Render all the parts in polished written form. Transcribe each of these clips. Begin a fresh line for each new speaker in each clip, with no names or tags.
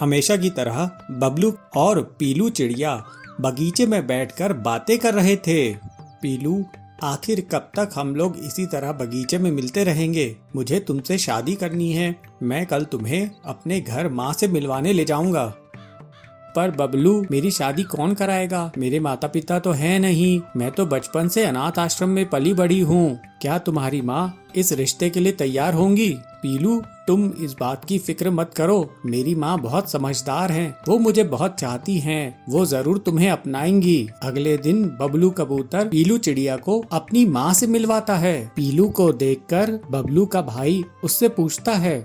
हमेशा की तरह बबलू और पीलू चिड़िया बगीचे में बैठकर बातें कर रहे थे। पीलू, आखिर कब तक हम लोग इसी तरह बगीचे में मिलते रहेंगे? मुझे तुमसे शादी करनी है। मैं कल तुम्हें अपने घर माँ से मिलवाने ले जाऊंगा। पर बबलू, मेरी शादी कौन कराएगा? मेरे माता पिता तो हैं नहीं। मैं तो बचपन से अनाथ आश्रम में पली बड़ी हूँ। क्या तुम्हारी माँ इस रिश्ते के लिए तैयार होंगी? पीलू, तुम इस बात की फिक्र मत करो। मेरी माँ बहुत समझदार हैं। वो मुझे बहुत चाहती हैं। वो जरूर तुम्हें अपनाएंगी। अगले दिन बबलू कबूतर पीलू चिड़िया को अपनी माँ से मिलवाता है। पीलू को देखकर बबलू का भाई उससे पूछता है,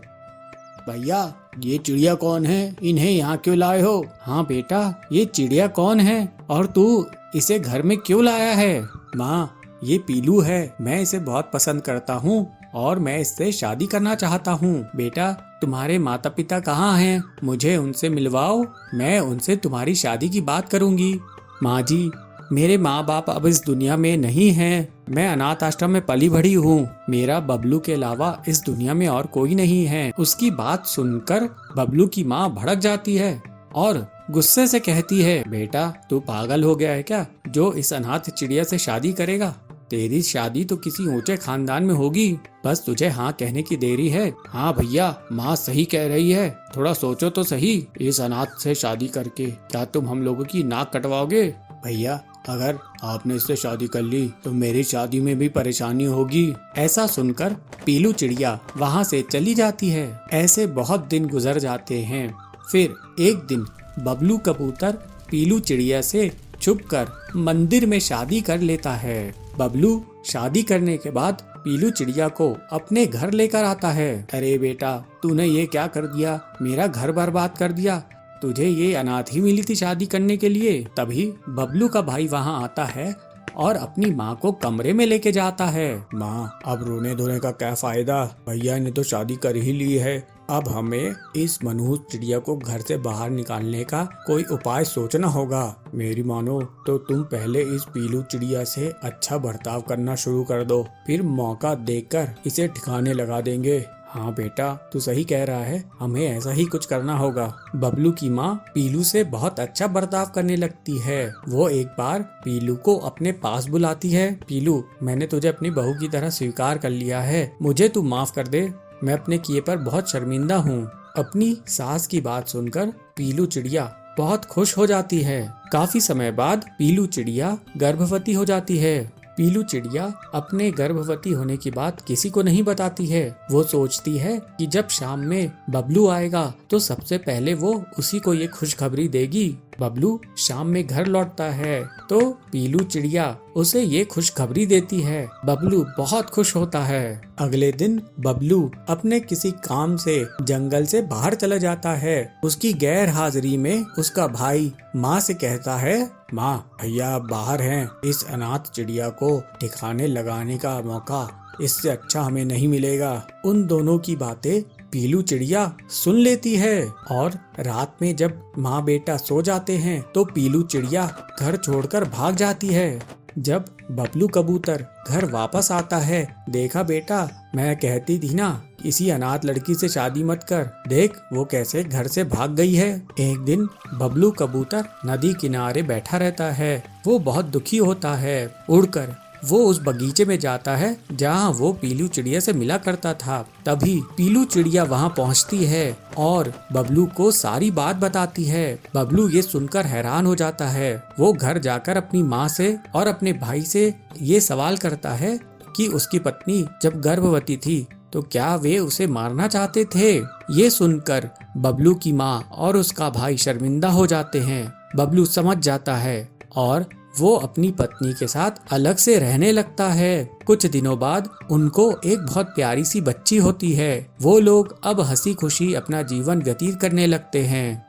भैया, ये चिड़िया कौन है? इन्हें यहाँ क्यों लाए हो? हाँ बेटा, ये चिड़िया कौन है और तू इसे घर में क्यों लाया है? माँ, ये पीलू है। मैं इसे बहुत पसंद करता हूँ और मैं इससे शादी करना चाहता हूँ। बेटा, तुम्हारे माता पिता कहाँ हैं? मुझे उनसे मिलवाओ। मैं उनसे तुम्हारी शादी की बात करूँगी। माँ जी, मेरे माँ बाप अब इस दुनिया में नहीं हैं। मैं अनाथ आश्रम में पली बढ़ी हूँ। मेरा बबलू के अलावा इस दुनिया में और कोई नहीं है। उसकी बात सुनकर बबलू की माँ भड़क जाती है और गुस्से से कहती है, बेटा, तू पागल हो गया है क्या जो इस अनाथ चिड़िया से शादी करेगा? तेरी शादी तो किसी ऊंचे खानदान में होगी। बस तुझे हाँ कहने की देरी है। हाँ भैया, माँ सही कह रही है। थोड़ा सोचो तो सही। इस अनाथ से शादी करके क्या तुम हम लोगों की नाक कटवाओगे? भैया, अगर आपने इससे शादी कर ली तो मेरी शादी में भी परेशानी होगी। ऐसा सुनकर पीलू चिड़िया वहाँ से चली जाती है। ऐसे बहुत दिन गुजर जाते हैं। फिर एक दिन बबलू कबूतर पीलू चिड़िया से छुपकर मंदिर में शादी कर लेता है। बबलू शादी करने के बाद पीलू चिड़िया को अपने घर लेकर आता है। अरे बेटा, तूने ये क्या कर दिया? मेरा घर बर्बाद कर दिया। तुझे ये अनाथ ही मिली थी शादी करने के लिए? तभी बबलू का भाई वहाँ आता है और अपनी माँ को कमरे में लेके जाता है। माँ, अब रोने धोने का क्या फायदा? भैया ने तो शादी कर ही ली है। अब हमें इस मनहूस चिड़िया को घर से बाहर निकालने का कोई उपाय सोचना होगा। मेरी मानो तो तुम पहले इस पीलू चिड़िया से अच्छा बर्ताव करना शुरू कर दो, फिर मौका देखकर इसे ठिकाने लगा देंगे। हाँ बेटा, तू सही कह रहा है। हमें ऐसा ही कुछ करना होगा। बबलू की माँ पीलू से बहुत अच्छा बर्ताव करने लगती है। वो एक बार पीलू को अपने पास बुलाती है। पीलू, मैंने तुझे अपनी बहू की तरह स्वीकार कर लिया है। मुझे तू माफ कर दे। मैं अपने किए पर बहुत शर्मिंदा हूँ। अपनी सास की बात सुनकर पीलू चिड़िया बहुत खुश हो जाती है। काफी समय बाद पीलू चिड़िया गर्भवती हो जाती है। पीलू चिड़िया अपने गर्भवती होने की बात किसी को नहीं बताती है। वो सोचती है कि जब शाम में बबलू आएगा तो सबसे पहले वो उसी को ये खुशखबरी देगी। बबलू शाम में घर लौटता है तो पीलू चिड़िया उसे ये खुशखबरी देती है। बबलू बहुत खुश होता है। अगले दिन बबलू अपने किसी काम से जंगल से बाहर चला जाता है। उसकी गैर हाजिरी में उसका भाई माँ से कहता है, माँ, भैया बाहर हैं। इस अनाथ चिड़िया को ठिकाने लगाने का मौका इससे अच्छा हमें नहीं मिलेगा। उन दोनों की बातें पीलू चिड़िया सुन लेती है और रात में जब माँ बेटा सो जाते हैं तो पीलू चिड़िया घर छोड़कर भाग जाती है। जब बबलू कबूतर घर वापस आता है, देखा बेटा, मैं कहती थी ना, किसी अनाथ लड़की से शादी मत कर। देख वो कैसे घर से भाग गई है। एक दिन बबलू कबूतर नदी किनारे बैठा रहता है। वो बहुत दुखी होता है। उड़कर वो उस बगीचे में जाता है जहाँ वो पीलू चिड़िया से मिला करता था। तभी पीलू चिड़िया वहाँ पहुँचती है और बबलू को सारी बात बताती है। बबलू ये सुनकर हैरान हो जाता है। वो घर जाकर अपनी माँ से और अपने भाई से ये सवाल करता है कि उसकी पत्नी जब गर्भवती थी तो क्या वे उसे मारना चाहते थे। ये सुनकर बबलू की माँ और उसका भाई शर्मिंदा हो जाते हैं। बबलू समझ जाता है और वो अपनी पत्नी के साथ अलग से रहने लगता है। कुछ दिनों बाद उनको एक बहुत प्यारी सी बच्ची होती है। वो लोग अब हंसी खुशी अपना जीवन व्यतीत करने लगते हैं।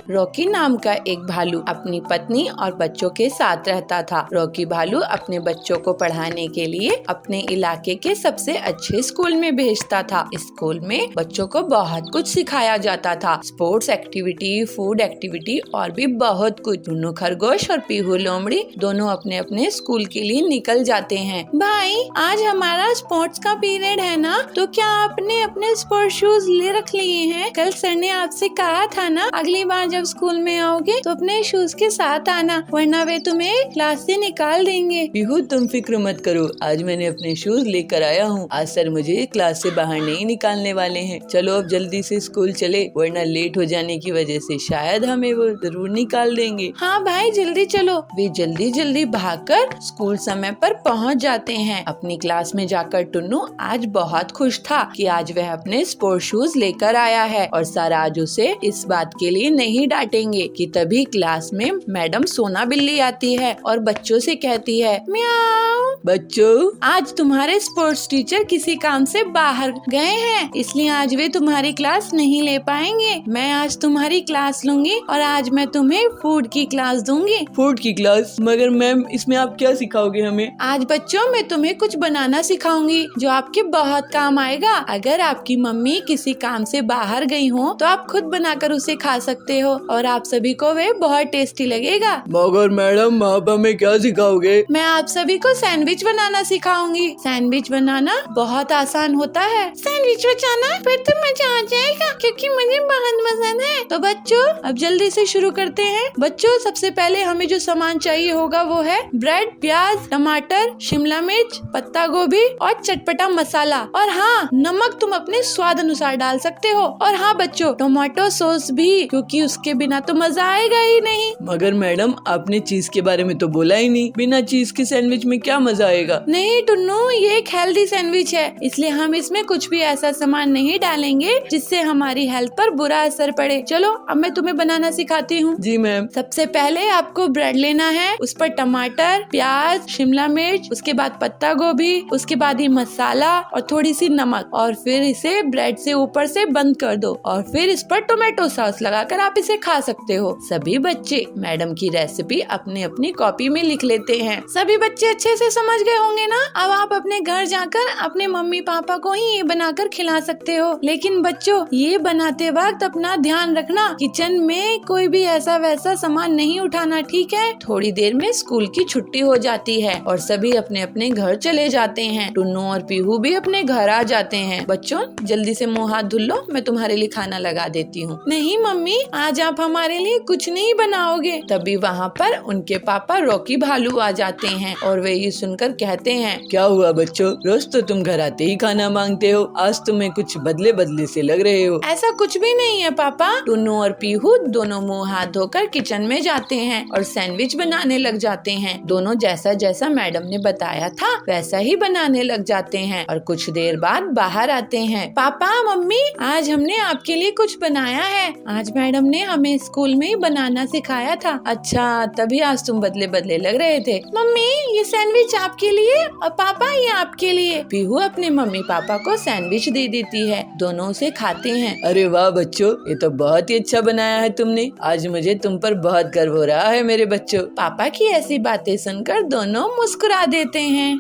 रॉकी नाम का एक भालू अपनी पत्नी और बच्चों के साथ रहता था। रॉकी भालू अपने बच्चों को पढ़ाने के लिए अपने इलाके के सबसे अच्छे स्कूल में भेजता था। स्कूल में बच्चों को बहुत कुछ सिखाया जाता था, स्पोर्ट्स एक्टिविटी, फूड एक्टिविटी और भी बहुत कुछ। टुन्नू खरगोश और पीहू लोमड़ी दोनों अपने अपने स्कूल के लिए निकल जाते हैं। भाई, आज हमारा स्पोर्ट्स का पीरियड है ना, तो क्या आपने अपने स्पोर्ट्स शूज ले रख लिए हैं? कल सर ने आपसे कहा था ना, अगली बार जब स्कूल में आओगे तो अपने शूज के साथ आना, वरना वे तुम्हें क्लास से निकाल देंगे।
पीहू, तुम फिक्र मत करो, आज मैंने अपने शूज लेकर आया हूँ। आज सर मुझे क्लास से बाहर नहीं निकालने वाले हैं। चलो अब जल्दी से स्कूल चले, वरना लेट हो जाने की वजह से शायद हमें वो जरूर निकाल देंगे।
हाँ भाई, जल्दी चलो। वे जल्दी जल्दी भागकर स्कूल समय पर पहुँच जाते हैं। अपनी क्लास में जाकर टुन्नू आज बहुत खुश था कि आज वह अपने स्पोर्ट्स शूज लेकर आया है और सर आज उसे इस बात के लिए नहीं डांटेंगे। कि तभी क्लास में मैडम सोना बिल्ली आती है और बच्चों से कहती है, म्याऊ।
बच्चों,
आज तुम्हारे स्पोर्ट्स टीचर किसी काम से बाहर गए हैं, इसलिए आज वे तुम्हारी क्लास नहीं ले पाएंगे। मैं आज तुम्हारी क्लास लूंगी और आज मैं तुम्हें फूड की क्लास दूंगी।
फूड की क्लास? मगर मैम, इसमें आप क्या सिखाओगे हमें?
आज बच्चों, मैं तुम्हें कुछ बनाना सिखाऊंगी जो आपके बहुत काम आएगा। अगर आपकी मम्मी किसी काम से बाहर गई हो तो आप खुद बनाकर उसे खा सकते हो और आप सभी को वे बहुत टेस्टी लगेगा।
मगर मैडम, आप हमें क्या सिखाओगे?
मैं आप सभी को सैंडविच बनाना सिखाऊंगी। सैंडविच बनाना बहुत आसान होता है। सैंडविच बनाना फिर तो मजा आ जाएगा, क्योंकि मुझे बहुत पसंद है। तो बच्चों, अब जल्दी से शुरू करते हैं। बच्चों, सबसे पहले हमें जो सामान चाहिए होगा वो है ब्रेड, प्याज, टमाटर, शिमला मिर्च, पत्ता गोभी और चटपटा मसाला। और हाँ, नमक तुम अपने स्वाद अनुसार डाल सकते हो। और हाँ बच्चों, टोमेटो सॉस भी, क्योंकि उसके बिना तो मजा आएगा ही नहीं।
मगर मैडम, आपने चीज के बारे में तो बोला ही नहीं। बिना चीज के सैंडविच में क्या मजा आएगा?
नहीं टुन्नू, ये एक हेल्दी सैंडविच है, इसलिए हम इसमें कुछ भी ऐसा सामान नहीं डालेंगे जिससे हमारी हेल्थ पर बुरा असर पड़े। चलो अब मैं तुम्हें बनाना सिखाती हूँ।
जी मैम।
सबसे पहले आपको ब्रेड लेना है, उस पर टमाटर, प्याज, शिमला मिर्च, उसके बाद पत्ता गोभी, उसके बाद ही मसाला और थोड़ी सी नमक, और फिर इसे ब्रेड से ऊपर से बंद कर दो और फिर इस पर टोमेटो सॉस लगाकर आप इसे खा सकते हो। सभी बच्चे मैडम की रेसिपी अपनी अपनी कॉपी में लिख लेते हैं। सभी बच्चे अच्छे से समझ गए होंगे ना? अब आप अपने घर जाकर अपने मम्मी पापा को ही ये बनाकर खिला सकते हो। लेकिन बच्चों, ये बनाते वक्त अपना ध्यान रखना, किचन में कोई भी ऐसा वैसा सामान नहीं उठाना, ठीक है? थोड़ी देर में स्कूल की छुट्टी हो जाती है और सभी अपने अपने घर चले जाते हैं। टुन्नू और पीहू भी अपने घर आ जाते हैं। बच्चों, जल्दी से मुंह हाथ धुल लो, मैं तुम्हारे लिए खाना लगा देती हूँ। नहीं मम्मी, आज आप हमारे लिए कुछ नहीं बनाओगे। तभी वहाँ पर उनके पापा रॉकी भालू आ जाते हैं और वे ये सुनकर कहते हैं,
क्या हुआ बच्चों? रोज तो तुम घर आते ही खाना मांगते हो, आज तुम्हें कुछ बदले बदले से लग रहे हो।
ऐसा कुछ भी नहीं है पापा। टुन्नू और पीहू दोनों मुंह हाथ धोकर किचन में जाते हैं और सैंडविच बनाने लग जाते हैं। दोनों जैसा जैसा मैडम ने बताया था वैसा ही बनाने लग जाते हैं और कुछ देर बाद बाहर आते हैं। पापा, मम्मी, आज हमने आपके लिए कुछ बनाया है। आज मैडम ने हमें स्कूल में ही बनाना सिखाया था। अच्छा, तभी आज तुम बदले बदले लग रहे थे। मम्मी, ये सैंडविच आपके लिए और पापा ये आपके लिए। पीहू अपने मम्मी पापा को सैंडविच दे देती है। दोनों उसे खाते हैं।
अरे वाह बच्चों, ये तो बहुत ही अच्छा बनाया है तुमने। आज मुझे तुम पर बहुत गर्व हो रहा है मेरे बच्चों।
पापा की ऐसी बातें सुनकर दोनों मुस्कुरा देते हैं।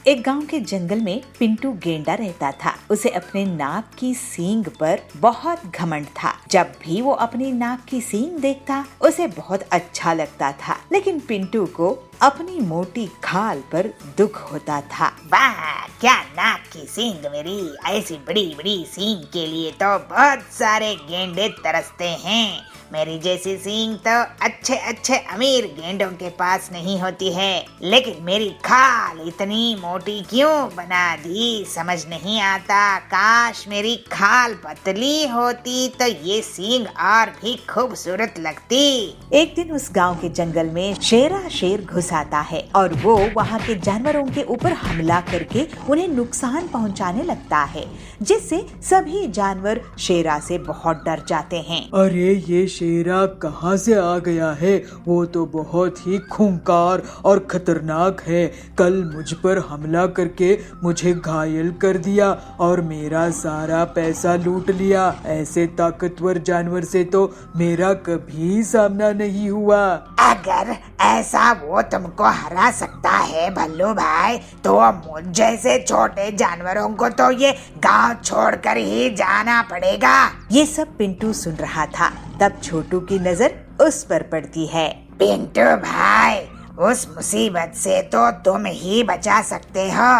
एक गांव के जंगल में पिंटू गेंडा रहता था। उसे अपने नाक की सींग पर बहुत घमंड था। जब भी वो अपनी नाक की सींग देखता उसे बहुत अच्छा लगता था, लेकिन पिंटू को अपनी मोटी खाल पर दुख होता था।
वाह, क्या नाक की सींग मेरी! ऐसी बड़ी बड़ी सींग के लिए तो बहुत सारे गेंडे तरसते हैं। मेरी जैसी सींग तो अच्छे अच्छे अमीर गेंडों के पास नहीं होती है, लेकिन मेरी खाल इतनी मोटी क्यों बना दी समझ नहीं आता। काश मेरी खाल पतली होती तो ये सींग और भी खूबसूरत लगती।
एक दिन उस गांव के जंगल में शेर घुस आता है और वो वहाँ के जानवरों के ऊपर हमला करके उन्हें नुकसान पहुँचाने लगता है, जिससे सभी जानवर शेरा से बहुत डर जाते हैं।
अरे ये
शेरा कहाँ से आ गया है? वो तो बहुत ही खूंखार और खतरनाक है। कल मुझ पर हमला करके मुझे घायल कर दिया और मेरा सारा पैसा लूट लिया। ऐसे ताकतवर जानवर से तो मेरा कभी सामना नहीं हुआ।
अगर ऐसा वो तुमको हरा सकता है भल्लू भाई, तो मुझ जैसे छोटे जानवरों को तो ये गांव छोड़कर ही जाना पड़ेगा।
ये सब पिंटू सुन रहा था। तब छोटू की नजर उस पर पड़ती है।
पिंटू भाई, उस मुसीबत से तो तुम ही बचा सकते हो।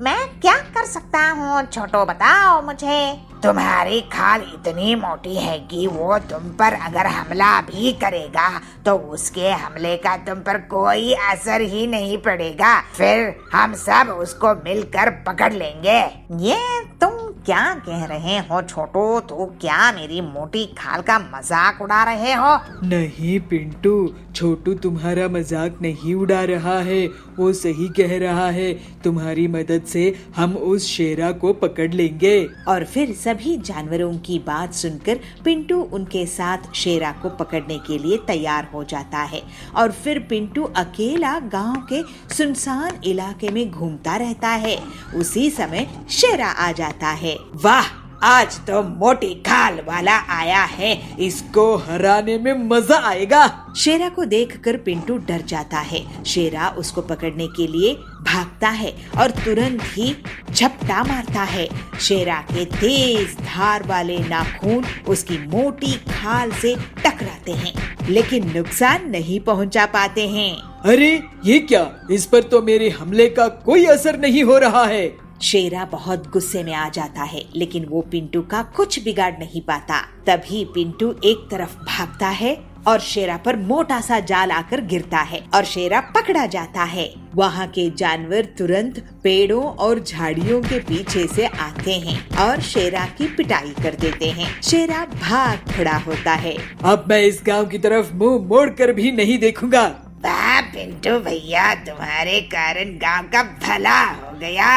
मैं क्या कर सकता हूँ छोटू, बताओ मुझे। तुम्हारी खाल इतनी मोटी है कि वो तुम पर अगर हमला भी करेगा तो उसके हमले का तुम पर कोई असर ही नहीं पड़ेगा। फिर हम सब उसको मिलकर पकड़ लेंगे।
ये तुम क्या कह रहे हो छोटू? तो क्या मेरी मोटी खाल का मजाक उड़ा रहे हो?
नहीं पिंटू, छोटू तुम्हारा मजाक नहीं उड़ा रहा है, वो सही कह रहा है। तुम्हारी मदद से हम उस शेरा को पकड़ लेंगे।
और फिर सभी जानवरों की बात सुनकर पिंटू उनके साथ शेरा को पकड़ने के लिए तैयार हो जाता है। और फिर पिंटू अकेला गांव के सुनसान इलाके में घूमता रहता है। उसी समय शेरा आ जाता है।
वाह, आज तो मोटी खाल वाला आया है,
इसको हराने में मजा आएगा।
शेरा को देखकर पिंटू डर जाता है। शेरा उसको पकड़ने के लिए भागता है और तुरंत ही झपटा मारता है। शेरा के तेज धार वाले नाखून उसकी मोटी खाल से टकराते हैं, लेकिन नुकसान नहीं पहुंचा पाते हैं।
अरे ये क्या? इस पर तो मेरे हमले का कोई असर नहीं हो रहा है।
शेरा बहुत गुस्से में आ जाता है, लेकिन वो पिंटू का कुछ बिगाड़ नहीं पाता। तभी पिंटू एक तरफ भागता है और शेरा पर मोटा सा जाल आकर गिरता है और शेरा पकड़ा जाता है। वहाँ के जानवर तुरंत पेड़ों और झाड़ियों के पीछे से आते हैं और शेरा की पिटाई कर देते हैं। शेरा भाग खड़ा होता है।
अब मैं इस गांव की तरफ मुंह मोड़ कर भी नहीं देखूंगा।
वाह पिंटू भैया, तुम्हारे कारण गांव का भला हो गया।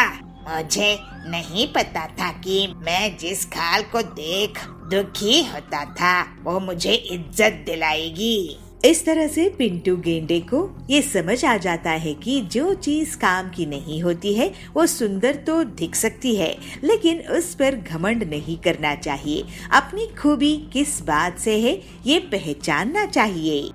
मुझे नहीं पता था कि मैं जिस खाल को देख दुखी होता था वो मुझे इज्जत दिलाएगी।
इस तरह से पिंटू गेंडे को ये समझ आ जाता है कि जो चीज काम की नहीं होती है वो सुंदर तो दिख सकती है, लेकिन उस पर घमंड नहीं करना चाहिए। अपनी खूबी किस बात से है ये पहचानना चाहिए।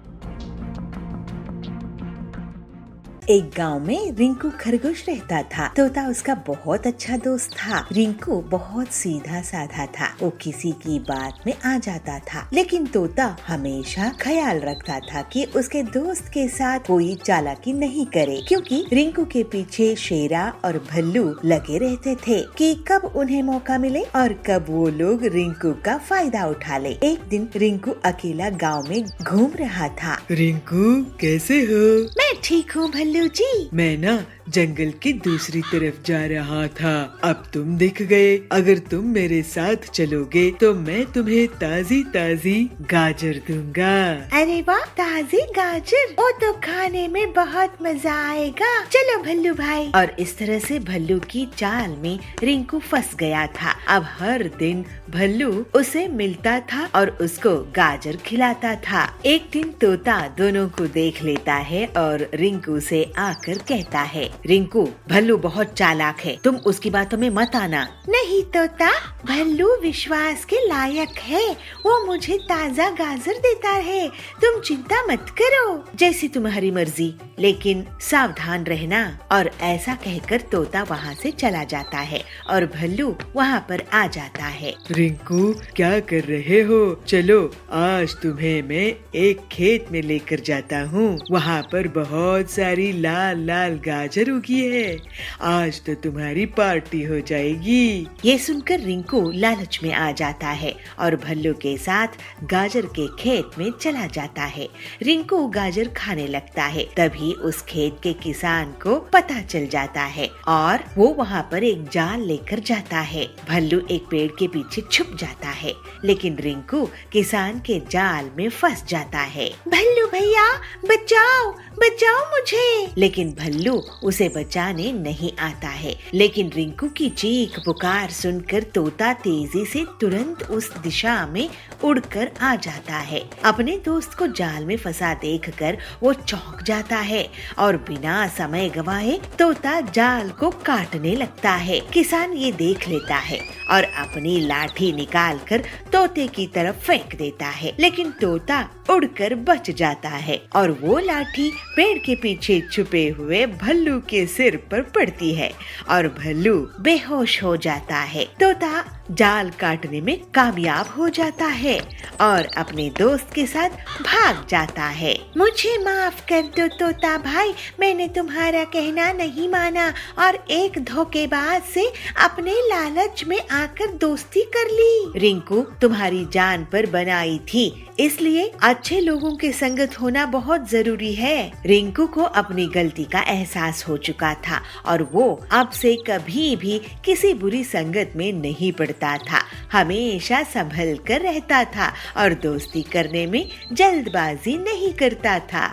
एक गांव में रिंकू खरगोश रहता था। तोता उसका बहुत अच्छा दोस्त था। रिंकू बहुत सीधा साधा था। वो किसी की बात में आ जाता था, लेकिन तोता हमेशा ख्याल रखता था कि उसके दोस्त के साथ कोई चालाकी नहीं करे, क्योंकि रिंकू के पीछे शेरा और भल्लू लगे रहते थे कि कब उन्हें मौका मिले और कब वो लोग रिंकू का फायदा उठा ले। एक दिन रिंकू अकेला गाँव में घूम रहा था।
रिंकू कैसे हो?
मैं ठीक हूँ भल्लू जी।
मैं ना जंगल की दूसरी तरफ जा रहा था। अब तुम दिख गए। अगर तुम मेरे साथ चलोगे तो मैं तुम्हें ताजी ताजी गाजर दूंगा।
अरे वाह, ताजी गाजर, वो तो खाने में बहुत मजा आएगा। चलो भल्लू भाई। और इस तरह से भल्लू की चाल में रिंकू फंस गया था। अब हर दिन भल्लू उसे मिलता था और उसको गाजर खिलाता था। एक दिन तोता दोनों को देख लेता है और रिंकू से आकर कहता है, रिंकू, भल्लू बहुत चालाक है, तुम उसकी बातों में मत आना। नहीं तोता, भल्लू विश्वास के लायक है। वो मुझे ताजा गाजर देता है। तुम चिंता मत करो। जैसी तुम्हारी मर्जी, लेकिन सावधान रहना। और ऐसा कहकर तोता वहाँ से चला जाता है और भल्लू वहाँ पर आ जाता है।
रिंकू, क्या कर रहे हो? चलो आज तुम्हें मैं एक खेत में लेकर जाता हूँ। वहाँ पर बहुत सारी लाल लाल गाजर उगी है। आज तो तुम्हारी पार्टी हो जाएगी।
ये सुनकर रिंकू लालच में आ जाता है और भल्लू के साथ गाजर के खेत में चला जाता है। रिंकू गाजर खाने लगता है। तभी उस खेत के किसान को पता चल जाता है और वो वहाँ पर एक जाल लेकर जाता है। भल्लू एक पेड़ के पीछे छुप जाता है, लेकिन रिंकू किसान के जाल में फंस जाता है। भल्लू भैया बचाओ, बचाओ मुझे। लेकिन भल्लू उसे बचाने नहीं आता है। लेकिन रिंकू की चीख पुकार सुनकर तोता तेजी से तुरंत उस दिशा में उड़कर आ जाता है। अपने दोस्त को जाल में फंसा देखकर वो चौंक जाता है और बिना समय गवाए तोता जाल को काटने लगता है। किसान ये देख लेता है और अपनी लाठी निकालकर तोते की तरफ फेंक देता है, लेकिन तोता उड़कर बच जाता है और वो लाठी पेड़ के पीछे छुपे हुए भल्लू के सिर पर पड़ती है और भल्लू बेहोश हो जाता है। तोता जाल काटने में कामयाब हो जाता है और अपने दोस्त के साथ भाग जाता है। मुझे माफ कर दो तोता भाई, मैंने तुम्हारा कहना नहीं माना और एक धोखेबाज से अपने लालच में आकर दोस्ती कर ली। रिंकू तुम्हारी जान पर बनाई थी, इसलिए अच्छे लोगों के संगत होना बहुत जरूरी है। रिंकू को अपनी गलती का एहसास हो चुका था और वो अब से कभी भी किसी बुरी संगत में नहीं पड़ता था। हमेशा संभल कर रहता था और दोस्ती करने में जल्दबाजी नहीं करता था।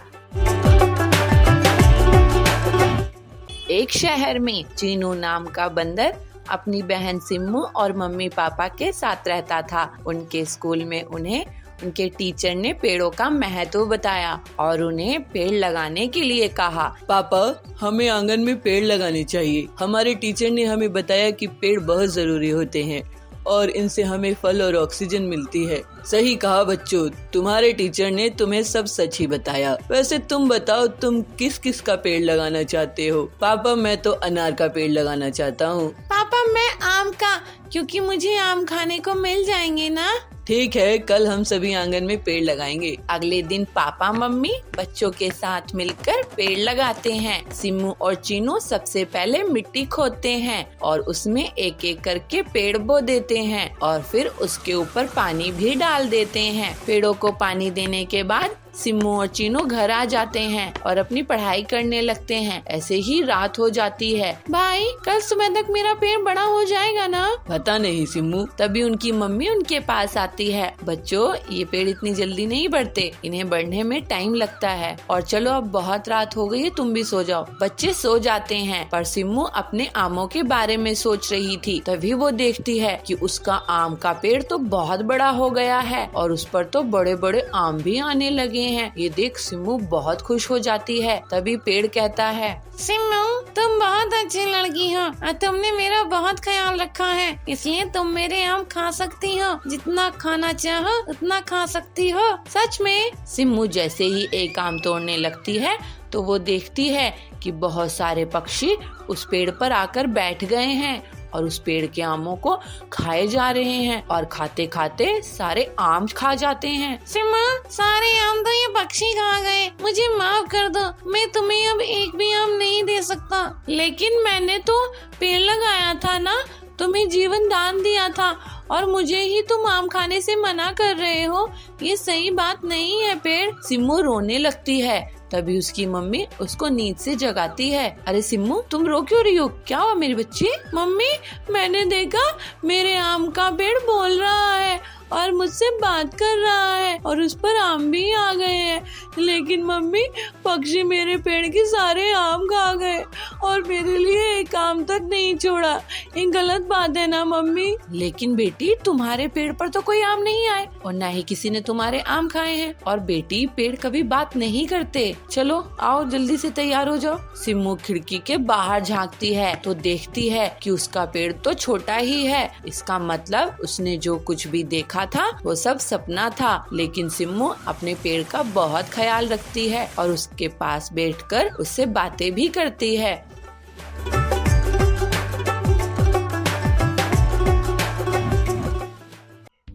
एक शहर में चीनू नाम का बंदर अपनी बहन सिम्मू और मम्मी पापा के साथ रहता था। उनके स्कूल में उन्हें उनके टीचर ने पेड़ों का महत्व बताया और उन्हें पेड़ लगाने के लिए कहा।
पापा, हमें आंगन में पेड़ लगाने चाहिए। हमारे टीचर ने हमें बताया कि पेड़ बहुत जरूरी होते हैं और इनसे हमें फल और ऑक्सीजन मिलती है। सही कहा बच्चों, तुम्हारे टीचर ने तुम्हें सब सच ही बताया। वैसे तुम बताओ, तुम किस किस का पेड़ लगाना चाहते हो? पापा, मैं तो अनार का पेड़ लगाना चाहता हूँ।
पापा, मैं आम का, क्योंकि मुझे आम खाने को मिल जाएंगे ना।
ठीक है, कल हम सभी आंगन में पेड़ लगाएंगे।
अगले दिन पापा मम्मी बच्चों के साथ मिलकर पेड़ लगाते हैं। सिम्मू और चीनू सबसे पहले मिट्टी खोदते हैं और उसमें एक एक करके पेड़ बो देते हैं और फिर उसके ऊपर पानी भी डाल देते हैं। पेड़ों को पानी देने के बाद सिम्मू और चीनू घर आ जाते हैं और अपनी पढ़ाई करने लगते हैं। ऐसे ही रात हो जाती है। भाई, कल सुबह तक मेरा पेड़ बड़ा हो जाएगा ना?
पता नहीं सिम्मू।
तभी उनकी मम्मी उनके पास आती है। बच्चों, ये पेड़ इतनी जल्दी नहीं बढ़ते, इन्हें बढ़ने में टाइम लगता है। और चलो, अब बहुत रात हो गई है, तुम भी सो जाओ। बच्चे सो जाते हैं, पर सिम्मू अपने आमों के बारे में सोच रही थी। तभी वो देखती है कि उसका आम का पेड़ तो बहुत बड़ा हो गया है और उस पर तो बड़े बड़े आम भी आने लगे हैं। ये देख सिम्मू बहुत खुश हो जाती है। तभी पेड़ कहता है, सिम्मू, तुम बहुत अच्छी लड़की हो और तुमने मेरा बहुत ख्याल रखा है, इसलिए तुम मेरे आम खा सकती हो। जितना खाना चाहो उतना खा सकती हो। सच में? सिम्मू जैसे ही एक आम तोड़ने लगती है तो वो देखती है कि बहुत सारे पक्षी उस पेड़ पर आकर बैठ गए हैं और उस पेड़ के आमों को खाए जा रहे हैं और खाते खाते सारे आम खा जाते हैं। सिम्मा, सारे आम तो ये पक्षी खा गए, मुझे माफ कर दो, मैं तुम्हें अब एक भी आम नहीं दे सकता। लेकिन मैंने तो पेड़ लगाया था ना, तुम्हें जीवन दान दिया था और मुझे ही तुम आम खाने से मना कर रहे हो। ये सही बात नहीं है पेड़। सिम्मू रोने लगती है। तभी उसकी मम्मी उसको नींद से जगाती है। अरे सिम्मू, तुम रो क्यों रही हो? क्या हुआ मेरी बच्ची? मम्मी, मैंने देखा मेरे आम का पेड़ बोल रहा है और मुझसे बात कर रहा है और उस पर आम भी आ गए हैं। लेकिन मम्मी, पक्षी मेरे पेड़ के सारे आम खा गए और मेरे लिए एक आम तक नहीं छोड़ा। ये गलत बात है ना मम्मी? लेकिन बेटी, तुम्हारे पेड़ पर तो कोई आम नहीं आए और ना ही किसी ने तुम्हारे आम खाए हैं। और बेटी, पेड़ कभी बात नहीं करते। चलो आओ, जल्दी से तैयार हो जाओ। सिम्मू खिड़की के बाहर झांकती है तो देखती है कि उसका पेड़ तो छोटा ही है। इसका मतलब उसने जो कुछ भी देखा था वो सब सपना था। लेकिन सिम्मू अपने पेड़ का बहुत ख्याल रखती है और उसके पास बैठकर उससे बातें भी करती है।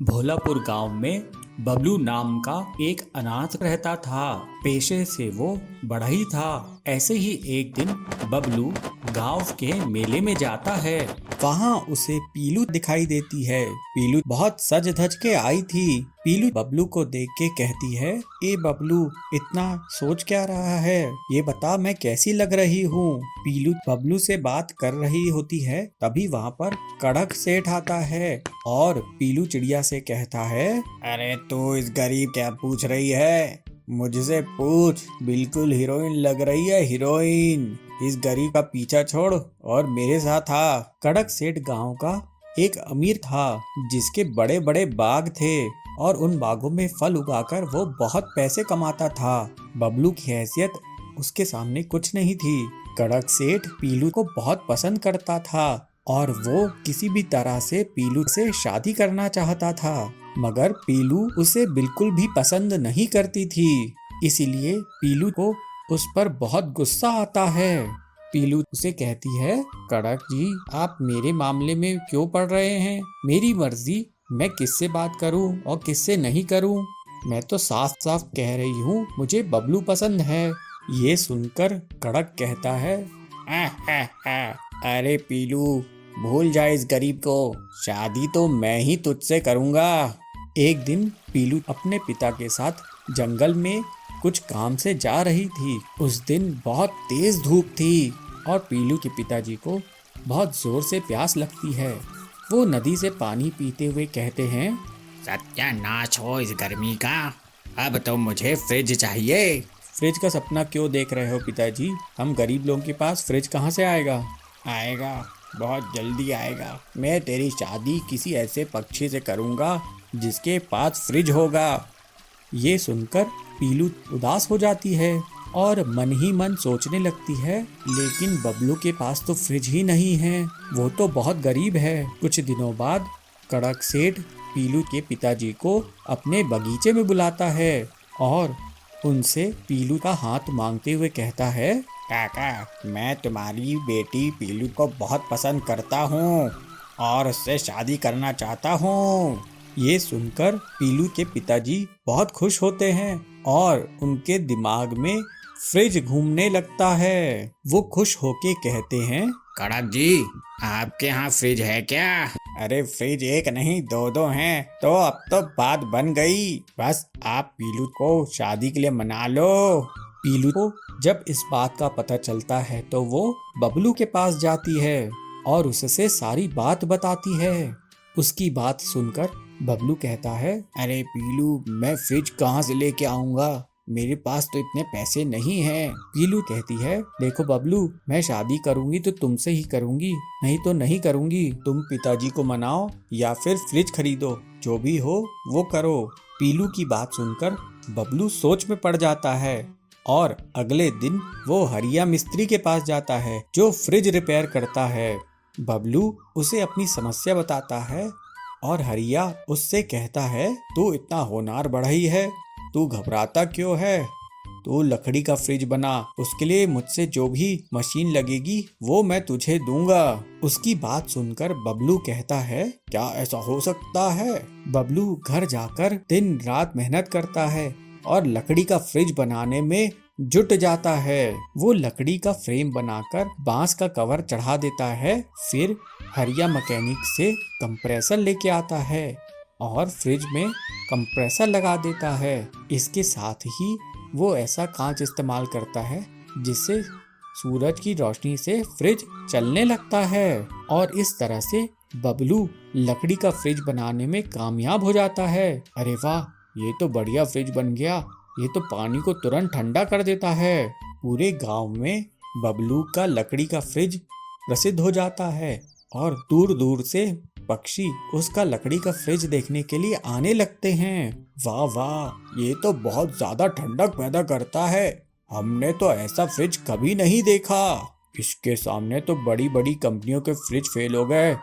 भोलापुर गांव में बबलू नाम का एक अनाथ रहता था। पेशे से वो बढ़ई था। ऐसे ही एक दिन बबलू गांव के मेले में जाता है। वहाँ उसे पीलू दिखाई देती है। पीलू बहुत सज धज के आई थी। पीलू बबलू को देख के कहती है, ए बबलू, इतना सोच क्या रहा है? ये बता, मैं कैसी लग रही हूँ? पीलू बबलू से बात कर रही होती है। तभी वहाँ पर कड़क सेठ आता है और पीलू चिड़िया से कहता है, अरे तू इस गरीब क्या पूछ रही है? मुझसे पूछ, बिल्कुल हीरोइन लग रही है, हीरोइन। इस गरीब का पीछा छोड़ और मेरे साथ आ। कड़क सेठ गांव का एक अमीर था जिसके बड़े बड़े बाग थे और उन बागों में फल उगाकर वो बहुत पैसे कमाता था। बबलू की हैसियत उसके सामने कुछ नहीं थी। कड़क सेठ पीलू को बहुत पसंद करता था और वो किसी भी तरह से पीलू से शादी करना चाहता था, मगर पीलू उसे बिल्कुल भी पसंद नहीं करती थी। इसीलिए पीलू को उस पर बहुत गुस्सा आता है। पीलू उसे कहती है, कड़क जी आप मेरे मामले में क्यों पड़ रहे हैं? मेरी मर्जी, मैं किससे बात करूं और किससे नहीं करूं। मैं तो साफ साफ कह रही हूँ मुझे बबलू पसंद है। ये सुनकर कड़क कहता है, अरे पीलू भूल जा इस गरीब को, शादी तो मैं ही तुझसे करूँगा। एक दिन पीलू अपने पिता के साथ जंगल में कुछ काम से जा रही थी। उस दिन बहुत तेज धूप थी और पीलू के पिताजी को बहुत जोर से प्यास लगती है। वो नदी से पानी पीते हुए कहते हैं,
सत्यानाश हो इस गर्मी का, अब तो मुझे फ्रिज चाहिए।
फ्रिज का सपना क्यों देख रहे हो पिताजी? हम गरीब लोगों के पास फ्रिज कहाँ से आएगा?
आएगा, बहुत जल्दी आएगा। मैं तेरी शादी किसी ऐसे पक्षी से करूँगा जिसके पास फ्रिज होगा।
ये सुनकर पीलू उदास हो जाती है और मन ही मन सोचने लगती है, लेकिन बबलू के पास तो फ्रिज ही नहीं है, वो तो बहुत गरीब है। कुछ दिनों बाद कड़क सेठ पीलू के पिताजी को अपने बगीचे में बुलाता है और उनसे पीलू का हाथ मांगते हुए कहता है,
काका मैं तुम्हारी बेटी पीलू को बहुत पसंद करता हूँ और उससे शादी करना चाहता हूँ।
ये सुनकर पीलू के पिताजी बहुत खुश होते हैं और उनके दिमाग में फ्रिज घूमने लगता है। वो खुश होके कहते हैं,
कड़क जी आपके यहाँ फ्रिज है क्या?
अरे फ्रिज एक नहीं दो हैं, तो अब तो बात बन गई। बस आप पीलू को शादी के लिए मना लो। पीलू को जब इस बात का पता चलता है तो वो बबलू के पास जाती है और उससे सारी बात बताती है। उसकी बात सुनकर बबलू कहता है,
अरे पीलू मैं फ्रिज कहाँ से लेके आऊँगा, मेरे पास तो इतने पैसे नहीं हैं।
पीलू कहती है, देखो बबलू मैं शादी करूंगी तो तुमसे ही करूंगी, नहीं तो नहीं करूंगी। तुम पिताजी को मनाओ या फिर फ्रिज खरीदो, जो भी हो वो करो। पीलू की बात सुनकर बबलू सोच में पड़ जाता है और अगले दिन वो हरिया मिस्त्री के पास जाता है जो फ्रिज रिपेयर करता है। बबलू उसे अपनी समस्या बताता है और हरिया उससे कहता है, तू इतना होनहार बढ़ई है, तू घबराता क्यों है? तू लकड़ी का फ्रिज बना, उसके लिए मुझसे जो भी मशीन लगेगी वो मैं तुझे दूंगा। उसकी बात सुनकर बबलू कहता है, क्या ऐसा हो सकता है? बबलू घर जाकर दिन रात मेहनत करता है और लकड़ी का फ्रिज बनाने में जुट जाता है। वो लकड़ी का फ्रेम बनाकर बांस का कवर चढ़ा देता है, फिर हरिया मैकेनिक से कंप्रेसर लेके आता है और फ्रिज में कंप्रेसर लगा देता है। इसके साथ ही वो ऐसा कांच इस्तेमाल करता है जिससे सूरज की रोशनी से फ्रिज चलने लगता है और इस तरह से बबलू लकड़ी का फ्रिज बनाने में कामयाब हो जाता है। अरे वाह, ये तो बढ़िया फ्रिज बन गया, ये तो पानी को तुरंत ठंडा कर देता है। पूरे गांव में बबलू का लकड़ी का फ्रिज प्रसिद्ध हो जाता है और दूर दूर से पक्षी उसका लकड़ी का फ्रिज देखने के लिए आने लगते हैं। वाह वाह, ये तो बहुत ज्यादा ठंडक पैदा करता है, हमने तो ऐसा फ्रिज कभी नहीं देखा। इसके सामने तो बड़ी बड़ी कंपनियों के फ्रिज फेल हो गए।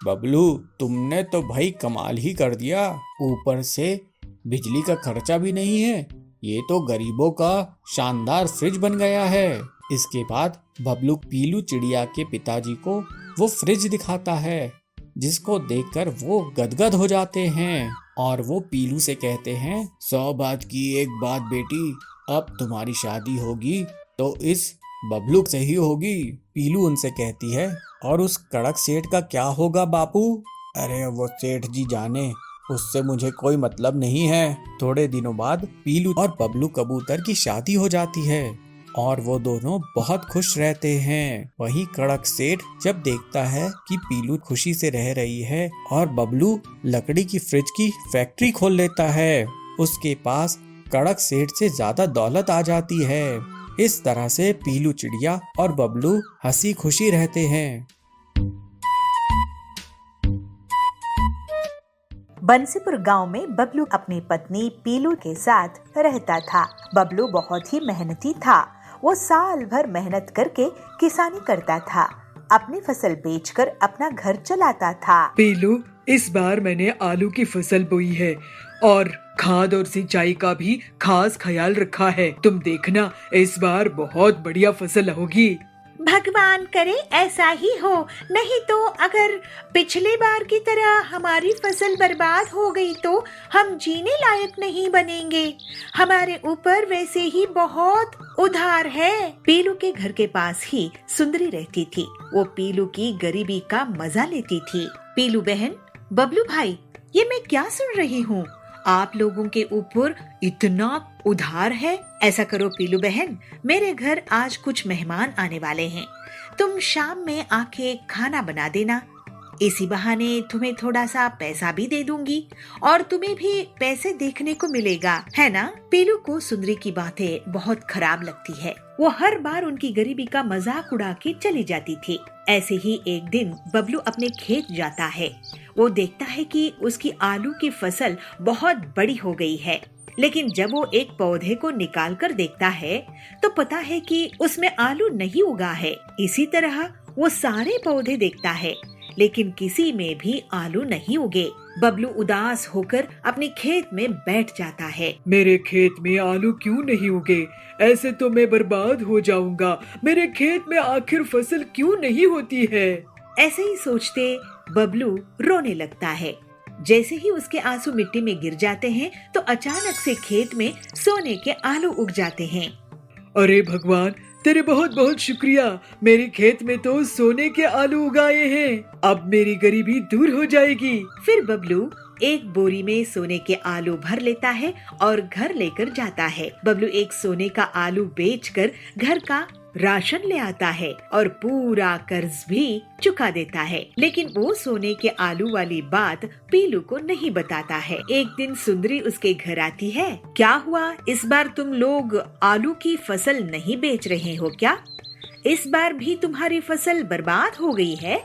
बबलू तुमने तो भाई कमाल ही कर दिया, ऊपर से बिजली का खर्चा भी नहीं है, ये तो गरीबों का शानदार फ्रिज बन गया है। इसके बाद बबलू पीलू चिड़िया के पिताजी को वो फ्रिज दिखाता है, जिसको देखकर वो गदगद हो जाते हैं और वो पीलू से कहते हैं, 100 बात की एक बात बेटी, अब तुम्हारी शादी होगी तो इस बबलू से ही होगी। पीलू उनसे कहती है, और उस कड़क सेठ का क्या होगा बापू? अरे वो सेठ जी जाने, उससे मुझे कोई मतलब नहीं है। थोड़े दिनों बाद पीलू और बबलू कबूतर की शादी हो जाती है और वो दोनों बहुत खुश रहते हैं। वहीं कड़क सेठ जब देखता है कि पीलू खुशी से रह रही है और बबलू लकड़ी की फ्रिज की फैक्ट्री खोल लेता है, उसके पास कड़क सेठ से ज्यादा दौलत आ जाती है। इस तरह से पीलू चिड़िया और बबलू हंसी खुशी रहते हैं।
बंसीपुर गांव में बबलू अपनी पत्नी पीलू के साथ रहता था। बबलू बहुत ही मेहनती था। वो साल भर मेहनत करके किसानी करता था। अपनी फसल बेचकर अपना घर चलाता था।
पीलू, इस बार मैंने आलू की फसल बोई है और खाद और सिंचाई का भी खास ख्याल रखा है। तुम देखना, इस बार बहुत बढ़िया फसल होगी।
भगवान करे ऐसा ही हो, नहीं तो अगर पिछले बार की तरह हमारी फसल बर्बाद हो गई तो हम जीने लायक नहीं बनेंगे। हमारे ऊपर वैसे ही बहुत उधार है। पीलू के घर के पास ही सुंदरी रहती थी। वो पीलू की गरीबी का मजा लेती थी। पीलू बहन, बबलू भाई, ये मैं क्या सुन रही हूँ? आप लोगों के ऊपर इतना उधार है। ऐसा करो पीलू बहन, मेरे घर आज कुछ मेहमान आने वाले हैं। तुम शाम में आके खाना बना देना। इसी बहाने तुम्हें थोड़ा सा पैसा भी दे दूंगी और तुम्हें भी पैसे देखने को मिलेगा, है ना? पीलू को सुंदरी की बातें बहुत खराब लगती है। वो हर बार उनकी गरीबी का मजाक उड़ा के चली जाती थी। ऐसे ही एक दिन बबलू अपने खेत जाता है। वो देखता है कि उसकी आलू की फसल बहुत बड़ी हो गई है, लेकिन जब वो एक पौधे को निकाल कर देखता है तो पता है कि उसमें आलू नहीं उगा है। इसी तरह वो सारे पौधे देखता है, लेकिन किसी में भी आलू नहीं उगे। बबलू उदास होकर अपने खेत में बैठ जाता है।
मेरे खेत में आलू क्यों नहीं उगे? ऐसे तो मैं बर्बाद हो जाऊंगा। मेरे खेत में आखिर फसल क्यों नहीं होती है?
ऐसे ही सोचते बबलू रोने लगता है। जैसे ही उसके आंसू मिट्टी में गिर जाते हैं तो अचानक से खेत में सोने के आलू उग जाते हैं।
अरे भगवान, तेरे बहुत बहुत शुक्रिया। मेरे खेत में तो सोने के आलू उगाए हैं। अब मेरी गरीबी दूर हो जाएगी।
फिर बबलू एक बोरी में सोने के आलू भर लेता है और घर लेकर जाता है। बबलू एक सोने का आलू बेचकर घर का राशन ले आता है और पूरा कर्ज भी चुका देता है। लेकिन वो सोने के आलू वाली बात पीलू को नहीं बताता है। एक दिन सुंदरी उसके घर आती है। क्या हुआ, इस बार तुम लोग आलू की फसल नहीं बेच रहे हो क्या? इस बार भी तुम्हारी फसल बर्बाद हो गई है?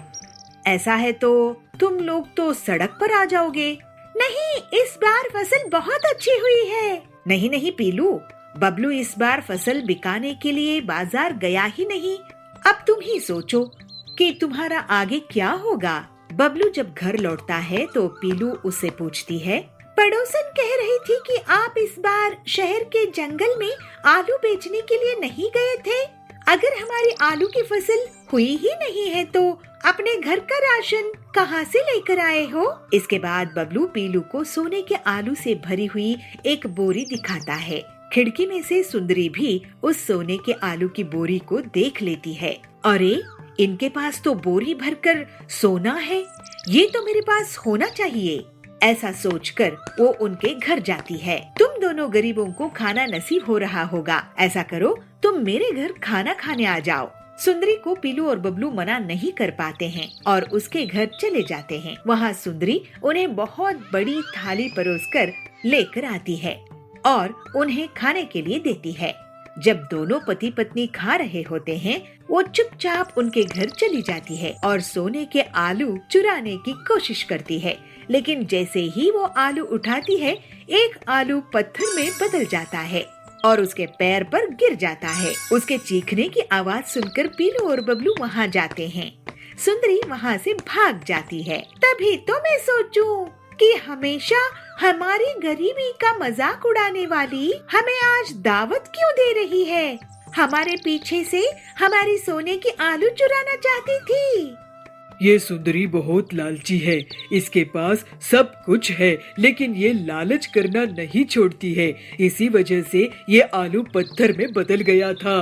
ऐसा है तो तुम लोग तो सड़क पर आ जाओगे। नहीं, इस बार फसल बहुत अच्छी हुई है। नहीं नहीं पीलू, बबलू इस बार फसल बिकाने के लिए बाजार गया ही नहीं। अब तुम ही सोचो कि तुम्हारा आगे क्या होगा। बबलू जब घर लौटता है तो पीलू उससे पूछती है, पड़ोसन कह रही थी कि आप इस बार शहर के जंगल में आलू बेचने के लिए नहीं गए थे। अगर हमारी आलू की फसल हुई ही नहीं है तो अपने घर का राशन कहाँ से लेकर आए हो? इसके बाद बबलू पीलू को सोने के आलू से भरी हुई एक बोरी दिखाता है। खिड़की में से सुंदरी भी उस सोने के आलू की बोरी को देख लेती है। अरे, इनके पास तो बोरी भरकर सोना है, ये तो मेरे पास होना चाहिए। ऐसा सोचकर वो उनके घर जाती है। तुम दोनों गरीबों को खाना नसीब हो रहा होगा। ऐसा करो, तुम मेरे घर खाना खाने आ जाओ। सुंदरी को पीलू और बबलू मना नहीं कर पाते हैं और उसके घर चले जाते हैं। वहाँ सुंदरी उन्हें बहुत बड़ी थाली परोसकर लेकर आती है और उन्हें खाने के लिए देती है। जब दोनों पति पत्नी खा रहे होते हैं, वो चुपचाप उनके घर चली जाती है और सोने के आलू चुराने की कोशिश करती है। लेकिन जैसे ही वो आलू उठाती है, एक आलू पत्थर में बदल जाता है और उसके पैर पर गिर जाता है। उसके चीखने की आवाज सुनकर पीलू और बबलू वहाँ जाते हैं। सुंदरी वहाँ से भाग जाती है। तभी तो मैं सोचूं कि हमेशा हमारी गरीबी का मजाक उड़ाने वाली हमें आज दावत क्यों दे रही है? हमारे पीछे से हमारी सोने की आलू चुराना चाहती थी।
ये सुंदरी बहुत लालची है। इसके पास सब कुछ है, लेकिन ये लालच करना नहीं छोड़ती है। इसी वजह से ये आलू पत्थर में बदल गया था।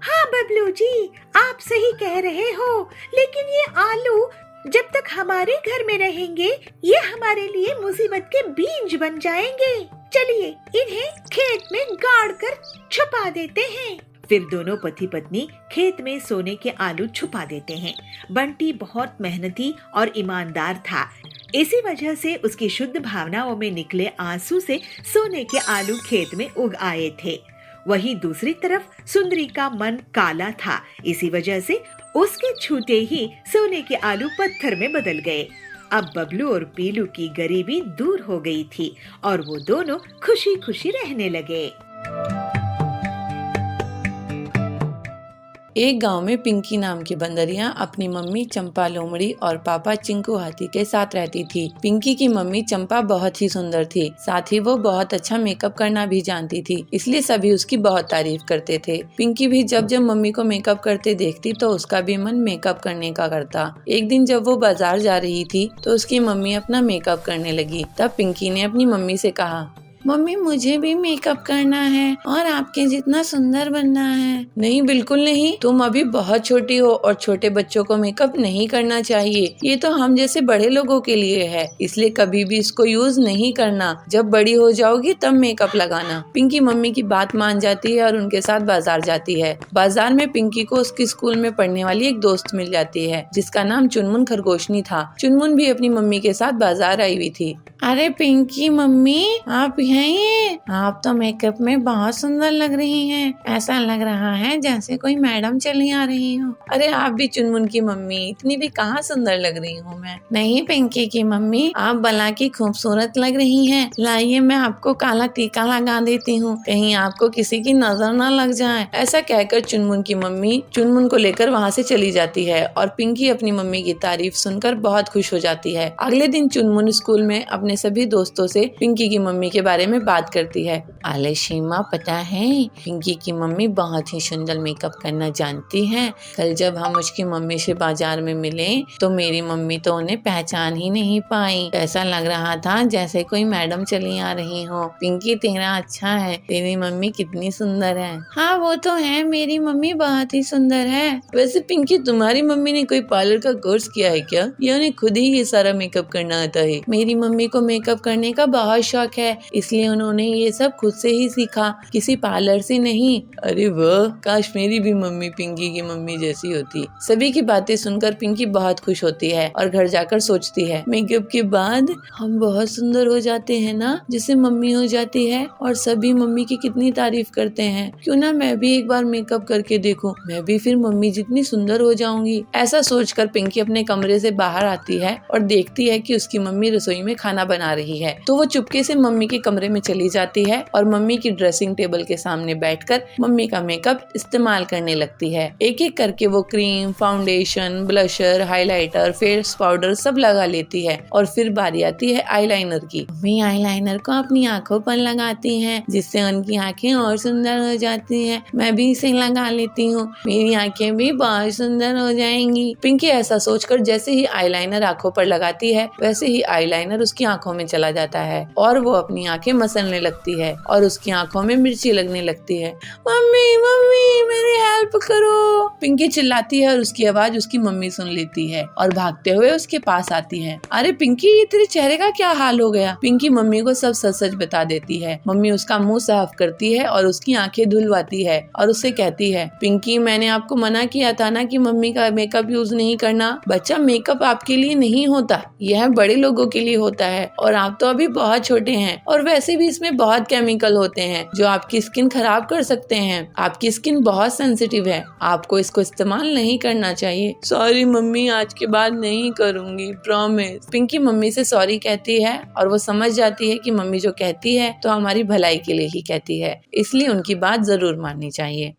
हाँ बबलू जी, आप सही कह रहे हो, लेकिन ये आलू जब तक हमारे घर में रहेंगे, ये हमारे लिए मुसीबत के बीज बन जाएंगे। चलिए इन्हें खेत में गाड़ कर छुपा देते हैं। फिर दोनों पति पत्नी खेत में सोने के आलू छुपा देते हैं। बंटी बहुत मेहनती और ईमानदार था, इसी वजह से उसकी शुद्ध भावनाओं में निकले आंसू से सोने के आलू खेत में उग आए थे। वहीं दूसरी तरफ सुंदरी का मन काला था, इसी वजह से उसके छूते ही सोने के आलू पत्थर में बदल गए। अब बबलू और पीलू की गरीबी दूर हो गई थी और वो दोनों खुशी खुशी रहने लगे।
एक गांव में पिंकी नाम की बंदरिया अपनी मम्मी चंपा लोमड़ी और पापा चिंकू हाथी के साथ रहती थी। पिंकी की मम्मी चंपा बहुत ही सुंदर थी, साथ ही वो बहुत अच्छा मेकअप करना भी जानती थी, इसलिए सभी उसकी बहुत तारीफ करते थे। पिंकी भी जब जब मम्मी को मेकअप करते देखती तो उसका भी मन मेकअप करने का करता। एक दिन जब वो बाजार जा रही थी तो उसकी मम्मी अपना मेकअप करने लगी। तब पिंकी ने अपनी मम्मी से कहा, मम्मी मुझे भी मेकअप करना है और आपके जितना सुंदर बनना है। नहीं, बिल्कुल नहीं, तुम अभी बहुत छोटी हो और छोटे बच्चों को मेकअप नहीं करना चाहिए। ये तो हम जैसे बड़े लोगों के लिए है, इसलिए कभी भी इसको यूज नहीं करना। जब बड़ी हो जाओगी तब मेकअप लगाना। पिंकी मम्मी की बात मान जाती है और उनके साथ बाजार जाती है। बाजार में पिंकी को उसके स्कूल में पढ़ने वाली एक दोस्त मिल जाती है जिसका नाम चुनमुन खरगोशनी था। चुनमुन भी अपनी मम्मी के साथ बाजार आई हुई थी। अरे पिंकी मम्मी, आप हैं? आप तो मेकअप में बहुत सुंदर लग रही हैं। ऐसा लग रहा है जैसे कोई मैडम चली आ रही हो। अरे आप भी चुनमुन की मम्मी, इतनी भी कहाँ सुंदर लग रही हूँ मैं। नहीं पिंकी की मम्मी, आप भला की खूबसूरत लग रही हैं। लाइए मैं आपको काला टीका लगा देती हूँ, कहीं आपको किसी की नजर न लग जाए। ऐसा कहकर चुनमुन की मम्मी चुनमुन को लेकर वहाँ से चली जाती है और पिंकी अपनी मम्मी की तारीफ सुनकर बहुत खुश हो जाती है। अगले दिन चुनमुन स्कूल में अपने सभी दोस्तों से पिंकी की मम्मी के बारे में बात करती है। अले शीमा, पता है पिंकी की मम्मी बहुत ही सुंदर मेकअप करना जानती है। कल जब हम उसकी मम्मी से बाजार में मिले तो मेरी मम्मी तो उन्हें पहचान ही नहीं पाई। ऐसा लग रहा था जैसे कोई मैडम चली आ रही हो। पिंकी तेरा अच्छा है, तेरी मम्मी कितनी सुंदर है। हाँ वो तो है, मेरी मम्मी बहुत ही सुंदर है। वैसे पिंकी, तुम्हारी मम्मी ने कोई पार्लर का कोर्स किया है क्या, या उन्हें खुद ही ये सारा मेकअप करना आता है? मेरी मम्मी को मेकअप करने का बहुत शौक है, इसलिए उन्होंने ये सब खुद से ही सीखा, किसी पार्लर से नहीं। अरे वाह, काश मेरी भी मम्मी पिंकी की मम्मी जैसी होती। सभी की बातें सुनकर पिंकी बहुत खुश होती है और घर जाकर सोचती है, मेकअप के बाद हम बहुत सुंदर हो जाते हैं ना, जैसे मम्मी हो जाती है और सभी मम्मी की कितनी तारीफ करते हैं। क्यों ना मैं भी एक बार मेकअप करके देखूं, मैं भी फिर मम्मी जितनी सुंदर हो जाऊंगी। ऐसा सोचकर पिंकी अपने कमरे से बाहर आती है और देखती है कि उसकी मम्मी रसोई में खाना बना रही है। तो वो चुपके से मम्मी के कमरे में चली जाती है और मम्मी की ड्रेसिंग टेबल के सामने बैठकर मम्मी का मेकअप इस्तेमाल करने लगती है। एक एक करके वो cream, foundation, blusher, highlighter, face powder सब लगा लेती है और फिर बारी आती है आईलाइनर की। मम्मी आईलाइनर को अपनी आंखों पर लगाती है जिससे उनकी आंखें और सुंदर हो जाती हैं। मैं भी इसे लगा लेती हूँ, मेरी आंखें भी बहुत सुंदर हो जाएंगी। पिंकी ऐसा सोचकर जैसे ही आईलाइनर आंखों पर लगाती है वैसे ही आईलाइनर उसकी आंखों में चला जाता है और वो अपनी आंखें मसलने लगती है और उसकी आंखों में मिर्ची लगने लगती है। मम्मी मम्मी मेरी हेल्प करो, पिंकी चिल्लाती है और उसकी आवाज उसकी मम्मी सुन लेती है और भागते हुए उसके पास आती है। अरे पिंकी, ये तेरे चेहरे का क्या हाल हो गया? पिंकी मम्मी को सब सच सच बता देती है। मम्मी उसका मुंह साफ करती है और उसकी आंखें धुलवाती है और उससे कहती है, पिंकी मैंने आपको मना किया था ना कि मम्मी का मेकअप यूज नहीं करना। बच्चा, मेकअप आपके लिए नहीं होता, यह बड़े लोगों के लिए होता है और आप तो अभी बहुत छोटे हैं और वैसे भी इसमें बहुत केमिकल होते हैं जो आपकी स्किन खराब कर सकते हैं। आपकी स्किन बहुत सेंसिटिव है, आपको इसको इस्तेमाल नहीं करना चाहिए। सॉरी मम्मी, आज के बाद नहीं करूंगी, प्रॉमिस। पिंकी मम्मी से सॉरी कहती है और वो समझ जाती है कि मम्मी जो कहती है तो हमारी भलाई के लिए ही कहती है, इसलिए उनकी बात जरूर माननी चाहिए।